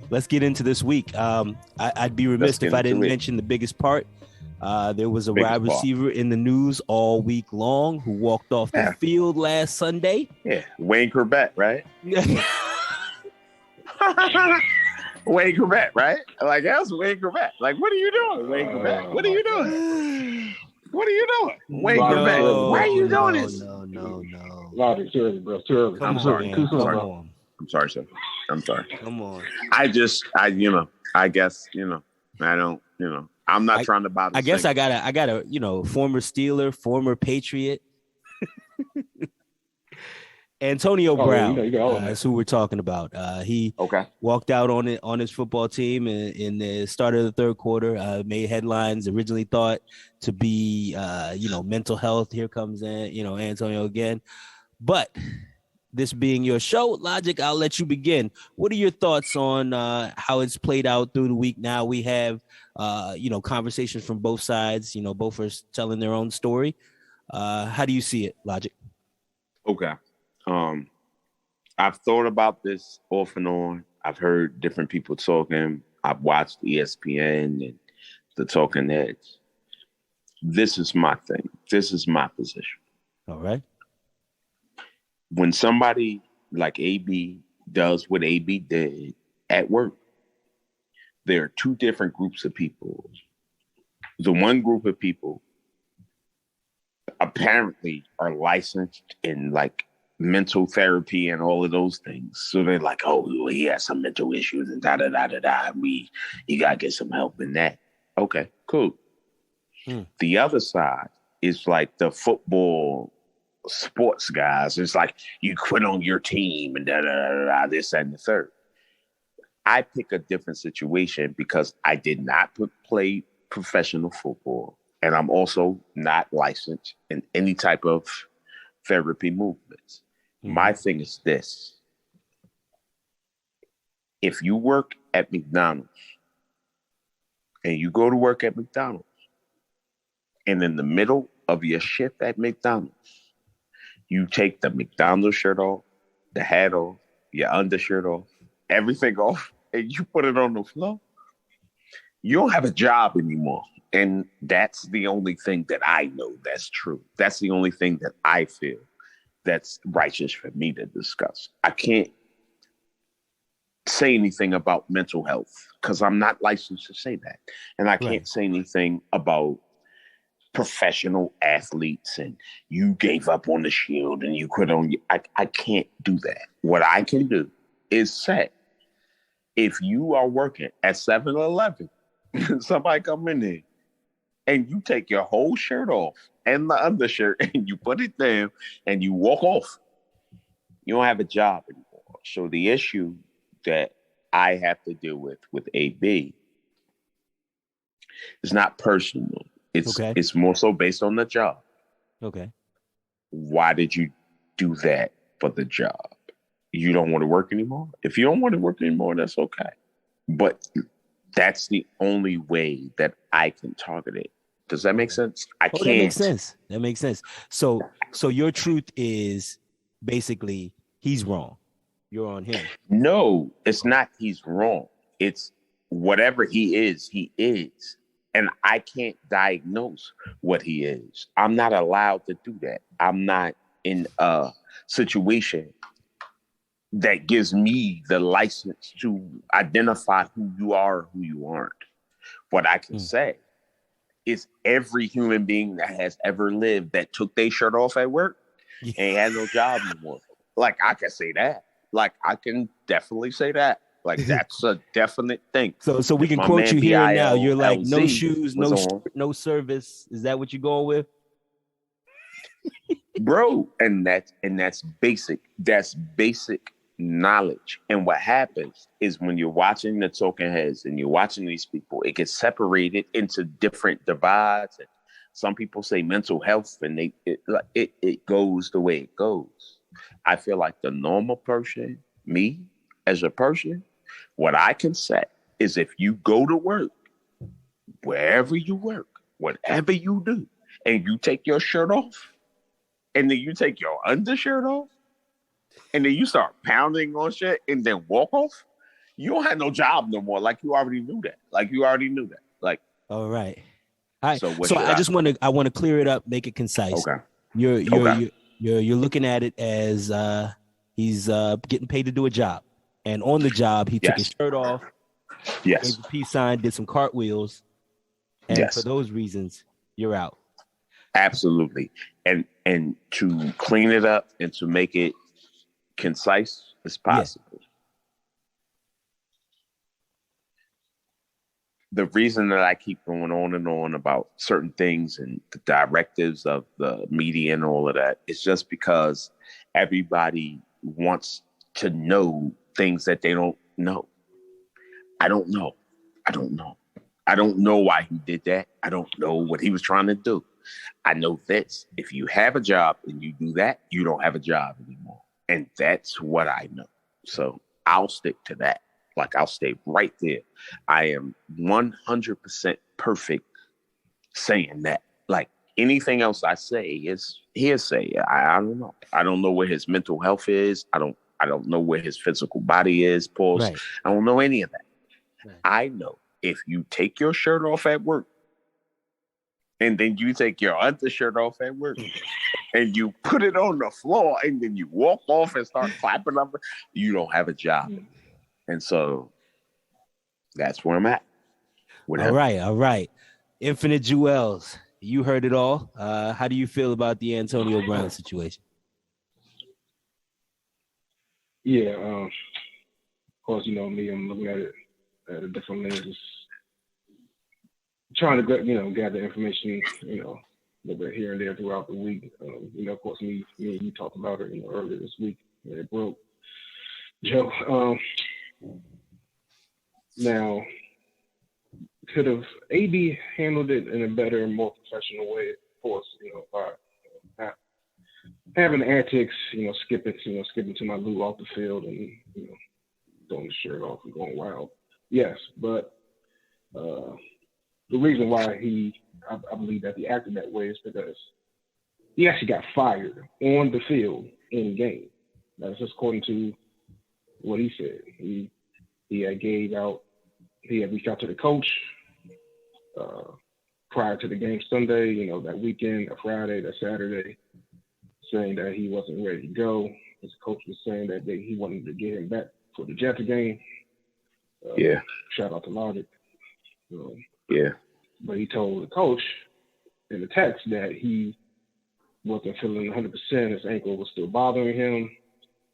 let's get into this week. I'd be remiss if I didn't mention the biggest part. There was a wide receiver in the news all week long who walked off the field last Sunday. Yeah, Wayne Corbett, right? Wayne Corbett, right? Like, that was Wayne Corbett. Like, what are you doing, Wayne Corbett? What are you doing? What are you doing? Wayne Corbett, why are you doing this? No. Logic, too early, bro. Too early. I'm sorry. I'm sorry, sir. I'm sorry. Come on. I guess, I don't, I'm not trying to bother. I guess I got a, former Steeler, former Patriot. Antonio Brown, that's who we're talking about. He walked out on his football team in the start of the third quarter. Made headlines. Originally thought to be, mental health. Here comes Antonio again. But this being your show, Logic, I'll let you begin. What are your thoughts on how it's played out through the week? Now we have, conversations from both sides. Both are telling their own story. How do you see it, Logic? Okay. I've thought about this off and on. I've heard different people talking. I've watched ESPN and the Talking Heads. This is my thing. This is my position. All right. When somebody like AB does what AB did at work, there are two different groups of people. The one group of people apparently are licensed in mental therapy and all of those things. So they're like, oh, he has some mental issues and da-da-da-da-da. You got to get some help in that. Okay, cool. The other side is like the football sports guys. It's like, you quit on your team and da-da-da-da-da, this and the third. I pick a different situation because I did not play professional football. And I'm also not licensed in any type of therapy movements. My thing is this. If you work at McDonald's and you go to work at McDonald's and in the middle of your shift at McDonald's, you take the McDonald's shirt off, the hat off, your undershirt off, everything off, and you put it on the floor, you don't have a job anymore. And that's the only thing that I know that's true. That's the only thing that I feel that's righteous for me to discuss. I can't say anything about mental health because I'm not licensed to say that. And I can't say anything about professional athletes and you gave up on the shield and you quit on you. I can't do that. What I can do is say, if you are working at 7-Eleven, somebody come in there and you take your whole shirt off and the undershirt and you put it down and you walk off, you don't have a job anymore. So the issue that I have to deal with AB is not personal. It's more so based on the job. Okay. Why did you do that for the job? You don't want to work anymore? If you don't want to work anymore, that's okay. But that's the only way that I can target it. Does that make sense? I can't. That makes sense. So your truth is basically he's wrong. You're on him. No, it's not he's wrong. It's whatever he is. And I can't diagnose what he is. I'm not allowed to do that. I'm not in a situation that gives me the license to identify who you are, who you aren't. What I can say is every human being that has ever lived that took their shirt off at work ain't had no job anymore. Like, I can say that. Like, I can definitely say that. Like, that's a definite thing. So we can quote you here and now. You're like, no shoes, no service. Is that what you're going with? Bro, and that's basic. That's basic knowledge. And what happens is when you're watching the Talking Heads and you're watching these people, it gets separated into different divides. And some people say mental health, and it goes the way it goes. I feel like the normal person, me as a person, what I can say is if you go to work, wherever you work, whatever you do, and you take your shirt off, and then you take your undershirt off, and then you start pounding on shit and then walk off, you don't have no job no more. Like you already knew that. Like, all right. All right. So I want to clear it up, make it concise. Okay. You're looking at it as he's getting paid to do a job, and on the job he took his shirt off, gave a peace sign, did some cartwheels, and for those reasons, you're out. Absolutely. And to clean it up and to make it concise as possible. Yeah. The reason that I keep going on and on about certain things and the directives of the media and all of that is just because everybody wants to know things that they don't know. I don't know why he did that. I don't know what he was trying to do. I know this. If you have a job and you do that, you don't have a job anymore. And that's what I know. So I'll stick to that. Like, I'll stay right there. I am 100% perfect saying that. Like, anything else I say is hearsay. I don't know. I don't know where his mental health is. I don't know where his physical body is. Pause. Right. I don't know any of that. Right. I know if you take your shirt off at work and then you take your undershirt off at work and you put it on the floor and then you walk off and start clapping up, you don't have a job. And so that's where I'm at. All right. Infinite Jewels, you heard it all. How do you feel about the Antonio Brown situation? Yeah, of course, you know me, I'm looking at it at a different lens. Trying to gather information, a little bit here and there throughout the week. Of course, me and you talked about it, earlier this week when it broke. Joe, now, could have AD handled it in a better, more professional way? Of course, by having antics, skipping to my glue off the field and throwing the shirt off and going wild. Yes, but the reason why I believe that he acted that way is because he actually got fired on the field in game. That's just according to what he said. He had reached out to the coach prior to the game Sunday, that weekend, that Friday, that Saturday, saying that he wasn't ready to go. His coach was saying that he wanted to get him back for the Jets game. Shout out to Logic. But he told the coach in the text that he wasn't feeling 100%. His ankle was still bothering him.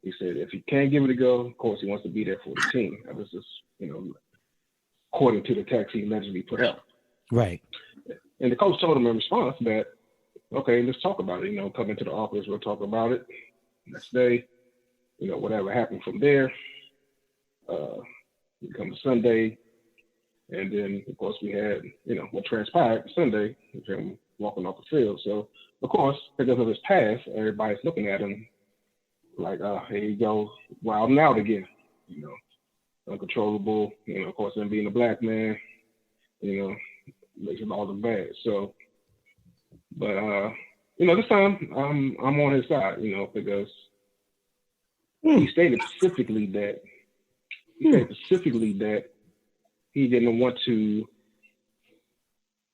He said if he can't give it a go, of course he wants to be there for the team. That was just, according to the text he allegedly put out. Right. And the coach told him in response that, okay, let's talk about it. Come into the office, we'll talk about it. Next day, whatever happened from there. We come to Sunday, and then, of course, we had, what transpired Sunday, with him walking off the field. So, of course, because of his past, everybody's looking at him like, here you go, wilding out again, uncontrollable, of course, him being a black man, makes him all the bad. So, but, this time I'm on his side, because he stated specifically that he didn't want to,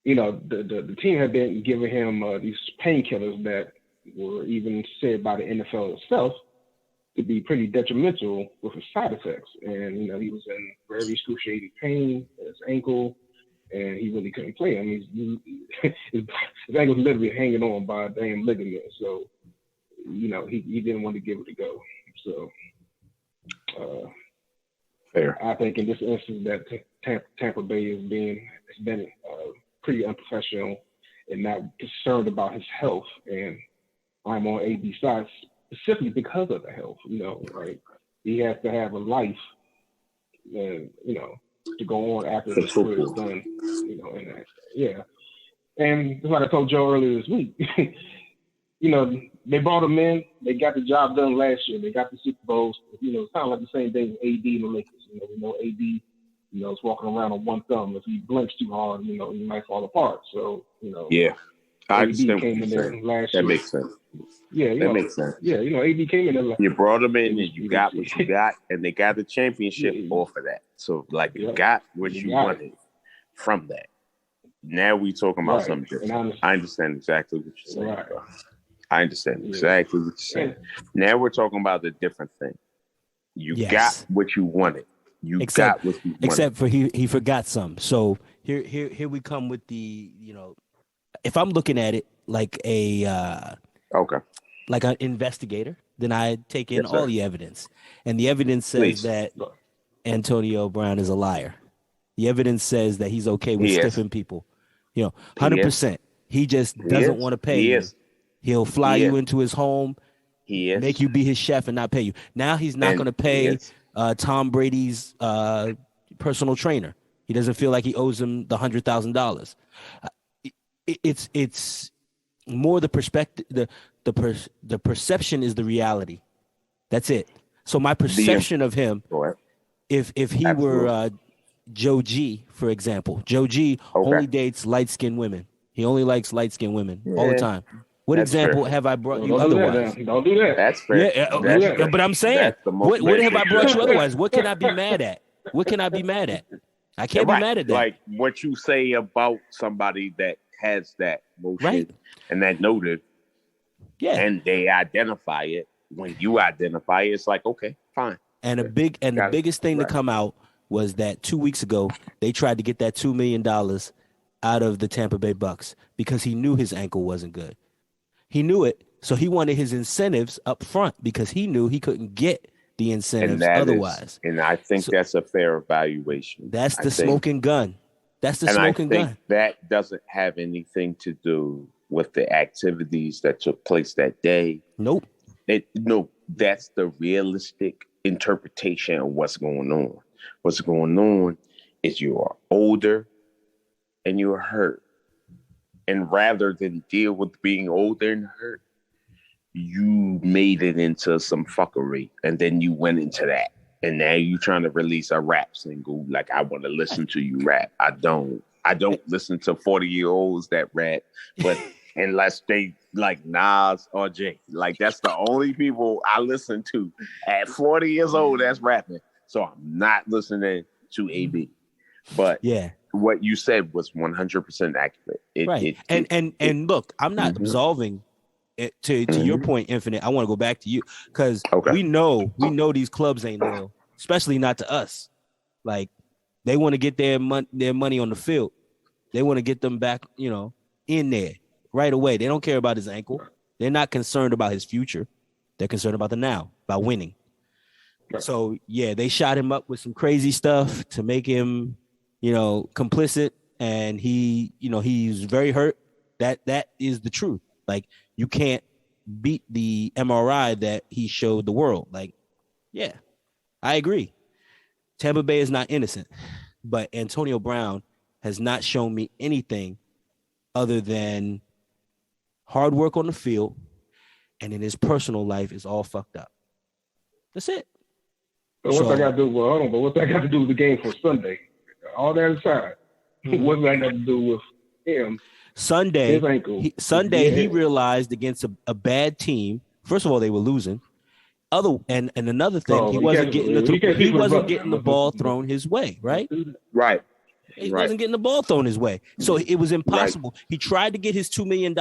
the team had been giving him these painkillers that were even said by the NFL itself to be pretty detrimental with his side effects. And, he was in very excruciating pain in his ankle, and he really couldn't play. I mean, his ankle was literally hanging on by a damn ligament. So, he didn't want to give it a go. So, fair. I think in this instance that Tampa Bay has been pretty unprofessional and not concerned about his health. And I'm on AD's side specifically because of the health. Right? He has to have a life, and to go on after the career is done. And that, yeah. And like I told Joe earlier this week, they brought him in. They got the job done last year. They got the Super Bowls. It's kind of like the same thing with AD and the Lakers. We know AD, is walking around on one thumb. If he blinks too hard, he might fall apart. So, Yeah, I AD understand came in there last year. That makes sense. Yeah, that makes sense. Yeah, AD came in there. You brought them in, and you got what you got, and they got the championship off of that. So, like, you got what you wanted from that. Now we talking about something different. I understand exactly what you're saying. Right. I understand exactly what you're saying. Now we're talking about a different thing. You got what you wanted. Got what you wanted. Except for he forgot some. So here we come with the, if I'm looking at it like like an investigator, then I take in all the evidence. And the evidence says that Antonio Brown is a liar. The evidence says that he's okay with stiffing people. 100%. He just doesn't want to pay you. He'll fly you into his home, make you be his chef and not pay you. Now he's not going to pay Tom Brady's personal trainer. He doesn't feel like he owes him the $100,000. It's more the perspective. The perception is the reality. That's it. So my perception of him, if he were Joe G, for example, Joe G only dates light-skinned women. He only likes light-skinned women all the time. What example have I brought you otherwise? Don't do that. That's fair. Yeah, but I'm saying, what have I brought you otherwise? What can I be mad at? What can I be mad at? I can't be mad at that. Like what you say about somebody that has that motion and that noted, and they identify it. When you identify it, it's like, okay, fine. And the biggest thing to come out was that 2 weeks ago they tried to get that $2 million out of the Tampa Bay Bucks because he knew his ankle wasn't good. He knew it, so he wanted his incentives up front because he knew he couldn't get the incentives otherwise. And I think that's a fair evaluation. That's the smoking gun. That's the smoking gun. That doesn't have anything to do with the activities that took place that day. Nope. That's the realistic interpretation of what's going on. What's going on is you are older and you're hurt. And rather than deal with being older and hurt, you made it into some fuckery. And then you went into that. And now you're trying to release a rap single. Like, I want to listen to you rap. I don't listen to 40-year-olds that rap, but unless they like Nas or Jay. Like, that's the only people I listen to at 40 years old that's rapping. So I'm not listening to AB. But what you said was 100% accurate. And look, I'm not absolving it to your point, Infinite. I want to go back to you because we know these clubs ain't loyal, especially not to us. Like, they want to get their money on the field. They want to get them back, in there right away. They don't care about his ankle. They're not concerned about his future. They're concerned about the now, about winning. So they shot him up with some crazy stuff to make him, complicit, and he's very hurt. That is the truth. Like, you can't beat the MRI that he showed the world. Like, I agree. Tampa Bay is not innocent, but Antonio Brown has not shown me anything other than hard work on the field, and in his personal life is all fucked up. That's it. But what's that got to do? Well, hold on. But what's that got to do with the game for Sunday? All that aside, what's that got to do with him? Sunday, his ankle. He realized against a bad team. First of all, they were losing. And another thing, he wasn't getting the ball thrown his way. Right. He wasn't getting the ball thrown his way, so it was impossible. He tried to get his $2 million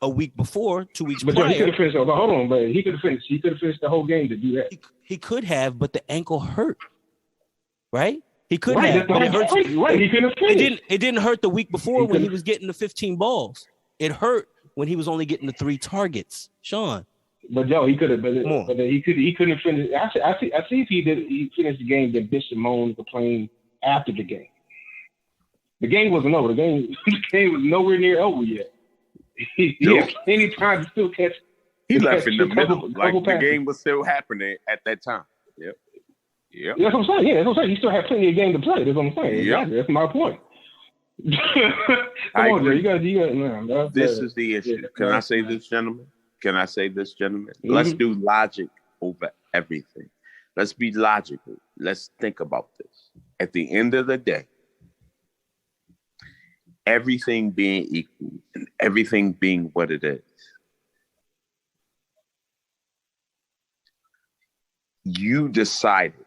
a week before, 2 weeks prior. He could have finished. Hold on, but he could have finished. He could have finished the whole game to do that. He could have, but the ankle hurt. Right? He could have, but it hurts. Right. He could have finished. It didn't hurt the week before when he was getting the 15 balls. It hurt when he was only getting the 3 targets. Sean. But Joe, he could have. But he couldn't finish. I see if he finished the game, then bitch and moan, complain after the game. The game wasn't over. The game was nowhere near over yet. He had plenty of time to still catch. He left in the middle, like the game was still happening at that time. Yep. That's what I'm saying. Yeah, that's what I'm saying. He still had plenty of game to play. That's what I'm saying. Yeah, that's my point. Come on, Joe. You got. This is the issue. Can I say this, gentlemen? Mm-hmm. Let's do logic over everything. Let's be logical. Let's think about this. At the end of the day, everything being equal and everything being what it is, you decided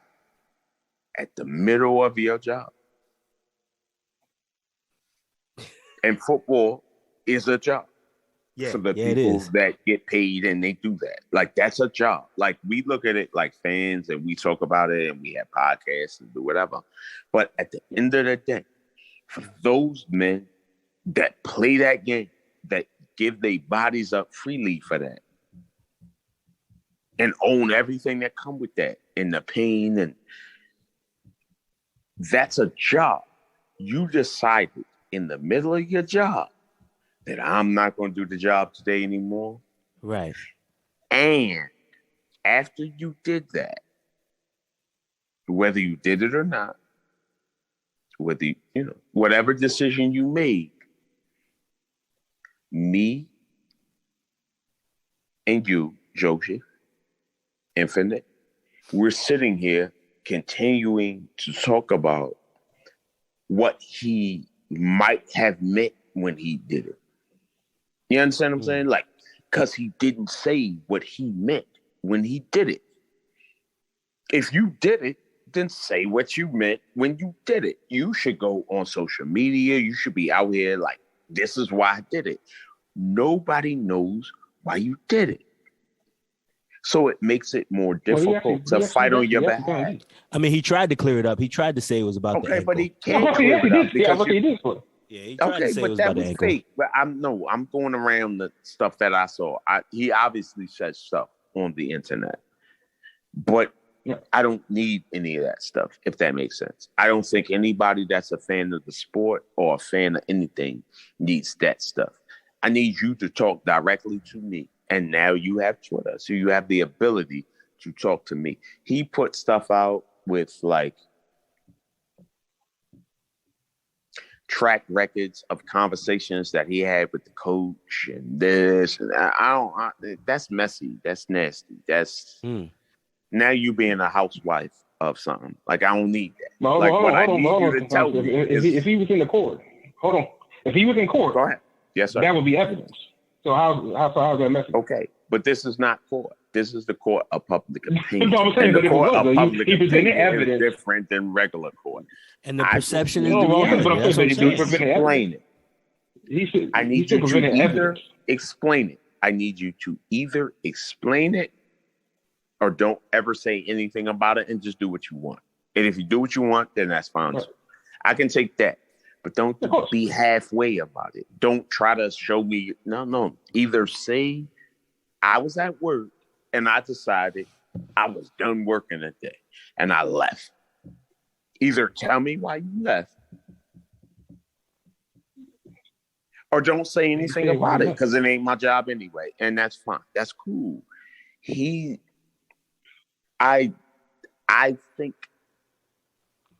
at the middle of your job, and football is a job. For the people that get paid and they do that. Like, that's a job. Like, we look at it like fans and we talk about it and we have podcasts and do whatever. But at the end of the day, for those men that play that game, that give their bodies up freely for that and own everything that come with that and the pain, and that's a job. You decided in the middle of your job that I'm not going to do the job today anymore. Right. And after you did that, whether you did it or not, whether whatever decision you made, me and you, Joseph, Infinite, we're sitting here continuing to talk about what he might have meant when he did it. You understand what I'm saying? Like, because he didn't say what he meant when he did it. If you did it, then say what you meant when you did it. You should go on social media. You should be out here like, this is why I did it. Nobody knows why you did it. So it makes it more difficult to fight on your behalf. I mean, he tried to clear it up. He tried to say it was about the ankle. But he can't clear it up because he tried to say it was about the ankle. Fake. But I'm going around the stuff that I saw. He obviously said stuff on the internet, but I don't need any of that stuff, if that makes sense. I don't think anybody that's a fan of the sport or a fan of anything needs that stuff. I need you to talk directly to me. And now you have Twitter, so you have the ability to talk to me. He put stuff out with like track records of conversations that he had with the coach and this. And that's messy. That's nasty. That's now you being a housewife of something. Like, I don't need that. Hold on. If he was in the court, hold on. If he was in court, go ahead. Yes, sir. That would be evidence. So how's that messy? Okay, but this is not court. This is the court of public opinion. No, I'm saying, and the court of public opinion evidence is different than regular court. And the perception is the reality. Explain it. I need you to either explain it. I need you to either explain it or don't ever say anything about it and just do what you want. And if you do what you want, then that's fine. Right. I can take that. But don't be halfway about it. Don't try to show me. No. Either say I was at work and I decided I was done working that day and I left. Either tell me why you left or don't say anything about it because it ain't my job anyway. And that's fine. That's cool. I think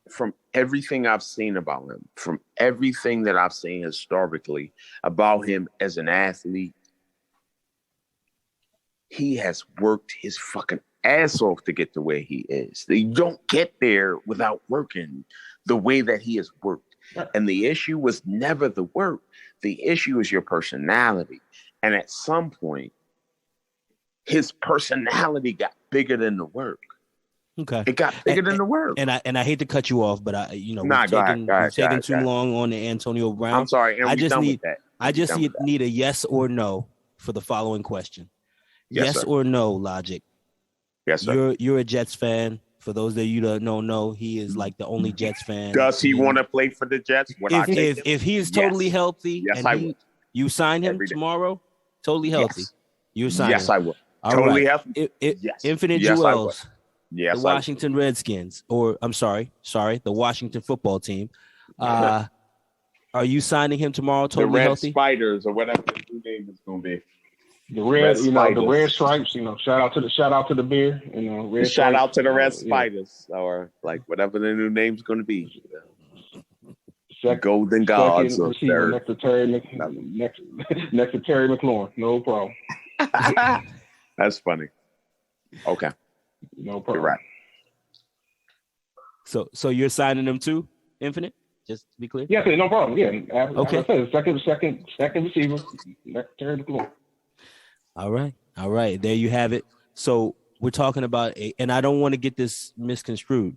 from everything I've seen about him, from everything that I've seen historically about him as an athlete, he has worked his fucking ass off to get the way he is. You don't get there without working the way that he has worked. And the issue was never the work. The issue is your personality. And at some point, his personality got bigger than the work. Okay, it got bigger than the work. And I hate to cut you off, but we've taken too long on the Antonio Brown. I'm sorry. I just need a yes or no for the following question. Yes or no, Logic. Yes, sir. You're a Jets fan. For those that you don't know, he is like the only Jets fan. Does he want to play for the Jets? If he is totally healthy, you sign him tomorrow, totally healthy. You sign him. Yes, I will. Totally healthy. Infinite Jewels. Yes, the Washington Redskins, or I'm sorry, the Washington football team. Are you signing him tomorrow? Totally the Red healthy? Spiders or whatever the new name is going to be. The red, the red stripes. Shout out to the beer. Red shout out to the Red Spiders, or like whatever the new name's going to be. Golden Gods or third. Next to Terry McLaurin, no problem. That's funny. Okay. No problem. You're right. So you're signing them too, Infinite? just to be clear? Yeah, no problem. Yeah. Okay. As I said, second receiver. All right. There you have it. So we're talking about and I don't want to get this misconstrued.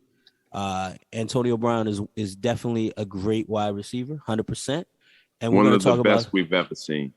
Antonio Brown is definitely a great wide receiver, 100%. And we're one going of to talk the best about we've ever seen.